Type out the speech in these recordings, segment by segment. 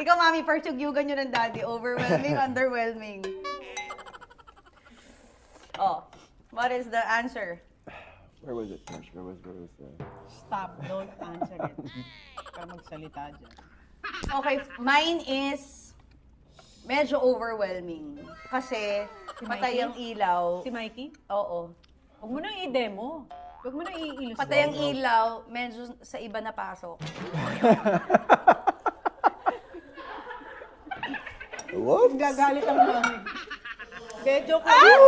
Ikaw, Mami, persugyugan nyo ng daddy. Overwhelming, underwhelming. Oh, what is the answer? Where was it, Marsh? Where was the... Stop, don't answer it. Para magsalita dyan. Okay, mine is medyo overwhelming. Kasi patay ang ilaw. Si Mikey? Oo. Huwag mo nang i-demo. Huwag mo nang i-illustrate. Patay ang ilaw, medyo sa iba na pasok. What? Gagalit ang mami. De, joke Ah! lang.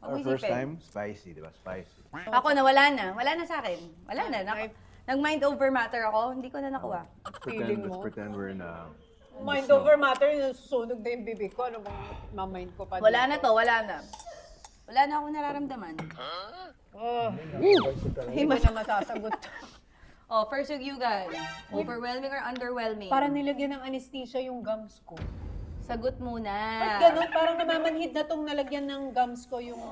Our Huwag first isipin. time? Spicy, di ba? Spicy. Ako na, wala na. Wala na sa akin. Wala na. Nag-mind over matter ako, hindi ko na nakuha. Feeling Let's mo? pretend we're in a... Mind over matter, susunog na yung bibig ko. Ano bang mamind ko pa Wala na dito? to, wala na. Wala na akong nararamdaman. Oh, hindi mo na masasagot. Oh, first you guys. Overwhelming or underwhelming? Para nilagyan ng anesthesia yung gums ko. Sagot muna. Ba't ganun? Parang namamanhid na tong nalagyan ng gums ko yung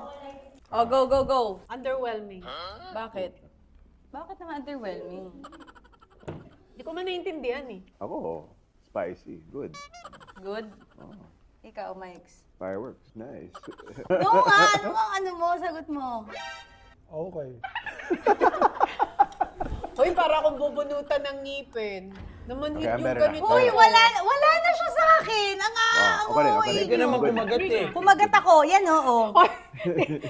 Oh, go, go, go. underwhelming. Bakit? Bakit naman underwhelming? Hindi ko man naiintindihan eh. Ako, spicy. Good. Good? Oh, Ikaw, Mikes. fireworks. Nice. No nga! Ano mo? Sagot mo. Okay. Hoy, para akong bubunutan ng ngipin. Namanhid Okay, yung better na. ganito. Uy, wala na siya sa akin. Ang okay rin, okay rin. Hindi ka naman kumagat eh. Kumagat ako. Yan, oo.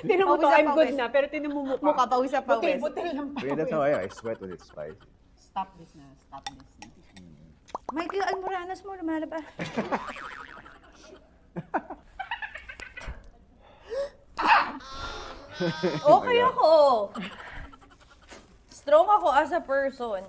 Tinan mo to, Pawis na I'm good pawis. na, pero tinan mo mukha. Mukha, pawis na pawis. Butil-butil ng Okay, that's how I sweat when it's spicy. Stop this na, stop this na. Michael Almoranas mo, lumalabas. Okay ako. Strong ako as a person.